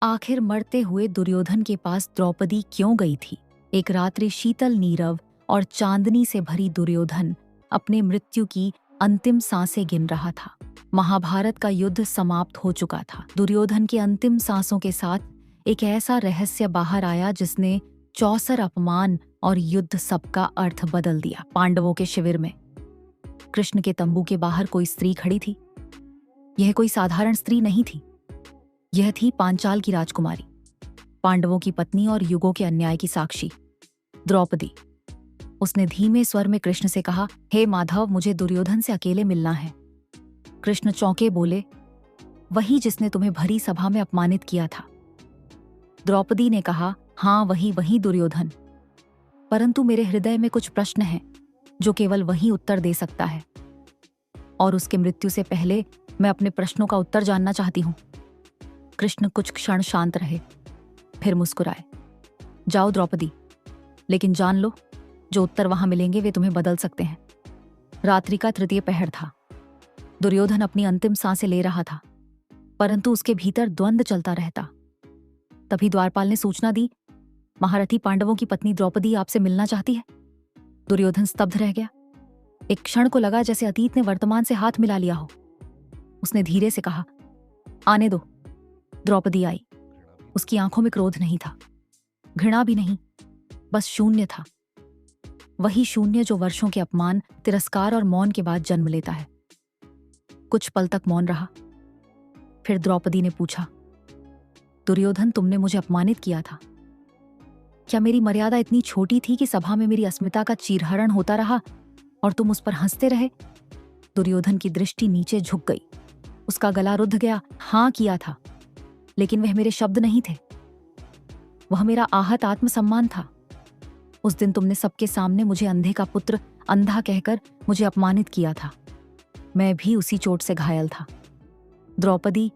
आखिर मरते हुए दुर्योधन के पास द्रौपदी क्यों गई थी? एक रात्रि शीतल नीरव और चांदनी से भरी दुर्योधन अपने मृत्यु की अंतिम सांसें गिन रहा था। महाभारत का युद्ध समाप्त हो चुका था। दुर्योधन की अंतिम सांसों के साथ एक ऐसा रहस्य बाहर आया जिसने चौसर अपमान और युद्ध सबका अर्थ बदल दिया। पांडवों के शिविर में कृष्ण के तंबू के बाहर कोई स्त्री खड़ी थी। यह कोई साधारण स्त्री नहीं थी। यह थी पांचाल की राजकुमारी, पांडवों की पत्नी और युगों के अन्याय की साक्षी, द्रौपदी। उसने धीमे स्वर में कृष्ण से कहा, हे माधव, मुझे दुर्योधन से अकेले मिलना है। कृष्ण चौंके बोले, वही जिसने तुम्हें भरी सभा में अपमानित किया था। द्रौपदी ने कहा, हाँ वही वही दुर्योधन, परंतु मेरे हृदय में कुछ प्रश्न हैं जो केवल वही उत्तर दे सकता है, और उसके मृत्यु से पहले मैं अपने प्रश्नों का उत्तर जानना चाहती हूं। कृष्ण कुछ क्षण शांत रहे, फिर मुस्कुराए। जाओ द्रौपदी, लेकिन जान लो, जो उत्तर वहां मिलेंगे वे तुम्हें बदल सकते हैं। रात्रि का तृतीय पहर था। दुर्योधन अपनी अंतिम सांसें ले रहा था, परंतु उसके भीतर द्वंद्व चलता रहता। तभी द्वारपाल ने सूचना दी, महारथी पांडवों की पत्नी द्रौपदी आपसे मिलना चाहती है। दुर्योधन स्तब्ध रह गया। एक क्षण को लगा जैसे अतीत ने वर्तमान से हाथ मिला लिया हो। उसने धीरे से कहा, आने दो। द्रौपदी आई। उसकी आंखों में क्रोध नहीं था, घृणा भी नहीं, बस शून्य था। वही शून्य जो वर्षों के अपमान, तिरस्कार और मौन के बाद जन्म लेता है। कुछ पल तक मौन रहा। फिर द्रौपदी ने पूछा, दुर्योधन, तुमने मुझे अपमानित किया था। क्या मेरी मर्यादा इतनी छोटी थी कि सभा में मेरी अस्मिता का चीरहरण होता रहा और तुम उस पर हंसते रहे? दुर्योधन की दृष्टि नीचे झुक गई। उसका गला रुद्ध गया। हां किया था, लेकिन वह मेरे शब्द नहीं थे, वह मेरा आहत आत्मसम्मान था। उस दिन तुमने सबके सामने मुझे अंधे का पुत्र, अंधा कहकर मुझे अपमानित किया था। मैं भी उसी चोट से घायल था। द्रौपदी,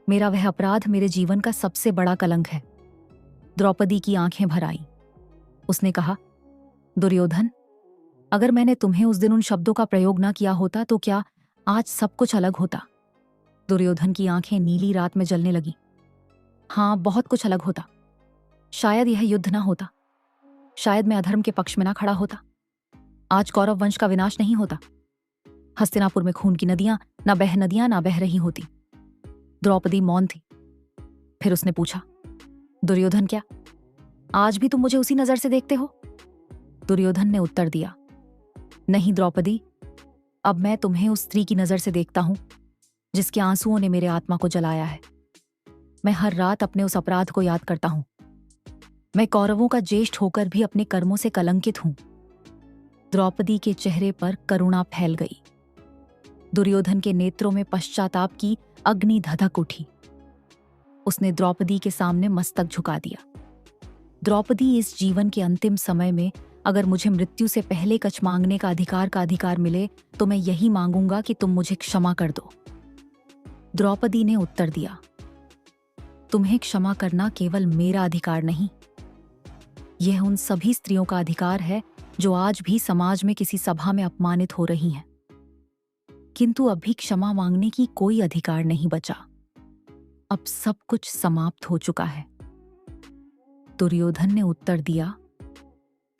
मेरा वह अपराध मेरे जीवन का सबसे बड़ा कलंक है। द्रौपदी की आंखें भर आईं। उसने कहा, दुर्योधन, अगर मैंने तुम्हें उस दिन उन शब्दों का प्रयोग न किया होता तो क्या आज सब कुछ अलग होता? दुर्योधन की आंखें नीली रात में जलने लगी। हाँ, बहुत कुछ अलग होता। शायद यह युद्ध ना होता, शायद मैं अधर्म के पक्ष में ना खड़ा होता। आज कौरव वंश का विनाश नहीं होता। हस्तिनापुर में खून की नदियां ना बह रही होती। द्रौपदी मौन थी। फिर उसने पूछा, दुर्योधन, क्या आज भी तुम मुझे उसी नजर से देखते हो? दुर्योधन ने उत्तर दिया, नहीं द्रौपदी, अब मैं तुम्हें उस स्त्री की नजर से देखता हूं जिसके आंसुओं ने मेरे आत्मा को जलाया है। मैं हर रात अपने उस अपराध को याद करता हूं। मैं कौरवों का ज्येष्ठ होकर भी अपने कर्मों से कलंकित हूं। द्रौपदी के चेहरे पर करुणा फैल गई। दुर्योधन के नेत्रों में पश्चाताप की अग्नि धधक उठी। उसने द्रौपदी के सामने मस्तक झुका दिया। द्रौपदी, इस जीवन के अंतिम समय में अगर मुझे मृत्यु से पहले कछ मांगने का अधिकार मिले तो मैं यही मांगूंगा कि तुम मुझे क्षमा कर दो। द्रौपदी ने उत्तर दिया, तुम्हें क्षमा करना केवल मेरा अधिकार नहीं, यह उन सभी स्त्रियों का अधिकार है जो आज भी समाज में किसी सभा में अपमानित हो रही हैं। किंतु अभी क्षमा मांगने की कोई अधिकार नहीं बचा। अब सब कुछ समाप्त हो चुका है। दुर्योधन ने उत्तर दिया,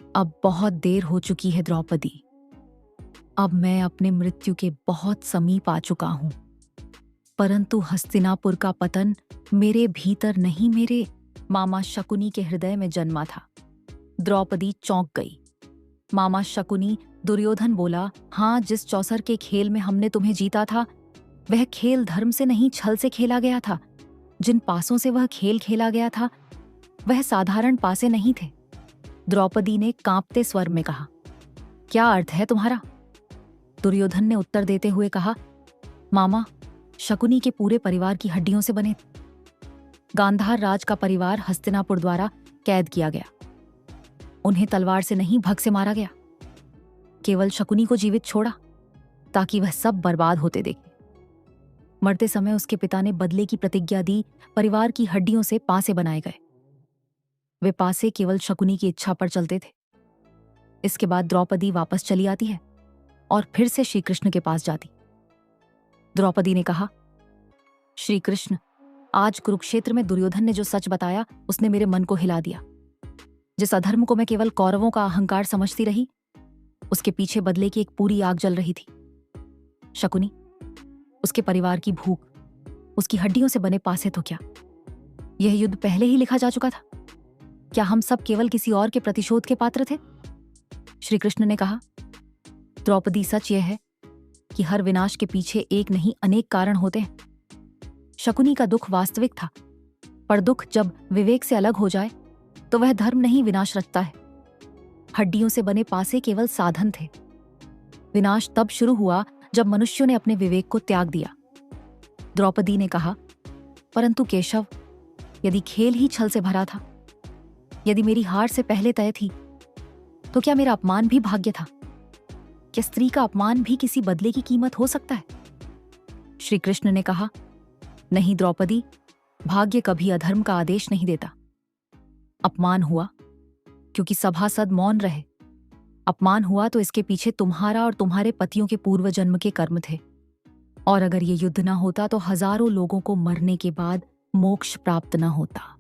अब बहुत देर हो चुकी है द्रौपदी। अब मैं अपने मृत्यु के बहुत समीप आ चुका हूं। परंतु हस्तिनापुर का पतन मेरे भीतर नहीं, मेरे मामा शकुनी के हृदय में जन्मा था। द्रौपदी चौंक गई। मामा शकुनी? दुर्योधन बोला, हाँ, जिस चौसर के खेल में हमने तुम्हें जीता था, वह खेल धर्म से नहीं, छल से खेला गया था। जिन पासों से वह खेल खेला गया था वह साधारण पासे नहीं थे। द्रौपदी ने कांपते स्वर में कहा, क्या अर्थ है तुम्हारा? दुर्योधन ने उत्तर देते हुए कहा, मामा, शकुनी के पूरे परिवार की हड्डियों से बने। गांधार राज का परिवार हस्तिनापुर द्वारा कैद किया गया। उन्हें तलवार से नहीं, भग से मारा गया। केवल शकुनी को जीवित छोड़ा ताकि वह सब बर्बाद होते देखे। मरते समय उसके पिता ने बदले की प्रतिज्ञा दी। परिवार की हड्डियों से पासे बनाए गए। वे पासे केवल शकुनी की इच्छा पर चलते थे। इसके बाद द्रौपदी वापस चली आती है और फिर से श्री कृष्ण के पास जाती। द्रौपदी ने कहा, श्री कृष्ण, आज कुरुक्षेत्र में दुर्योधन ने जो सच बताया उसने मेरे मन को हिला दिया। जिस अधर्म को मैं केवल कौरवों का अहंकार समझती रही, उसके पीछे बदले की एक पूरी आग जल रही थी। शकुनी, उसके परिवार की भूख, उसकी हड्डियों से बने पासे तो क्या यह युद्ध पहले ही लिखा जा चुका था? क्या हम सब केवल किसी और के प्रतिशोध के पात्र थे? श्री कृष्ण ने कहा, द्रौपदी, सच यह है कि हर विनाश के पीछे एक नहीं अनेक कारण होते हैं। शकुनी का दुख वास्तविक था, पर दुख जब विवेक से अलग हो जाए तो वह धर्म नहीं विनाश रचता है। हड्डियों से बने पासे केवल साधन थे। विनाश तब शुरू हुआ जब मनुष्यों ने अपने विवेक को त्याग दिया। द्रौपदी ने कहा, परंतु केशव, यदि खेल ही छल से भरा था, यदि मेरी हार से पहले तय थी, तो क्या मेरा अपमान भी भाग्य था? क्या स्त्री का अपमान भी किसी बदले की कीमत हो सकता है? श्री कृष्ण ने कहा, नहीं द्रौपदी, भाग्य कभी अधर्म का आदेश नहीं देता। अपमान हुआ क्योंकि सभासद मौन रहे। अपमान हुआ तो इसके पीछे तुम्हारा और तुम्हारे पतियों के पूर्व जन्म के कर्म थे। और अगर ये युद्ध न होता तो हजारों लोगों को मरने के बाद मोक्ष प्राप्त न होता।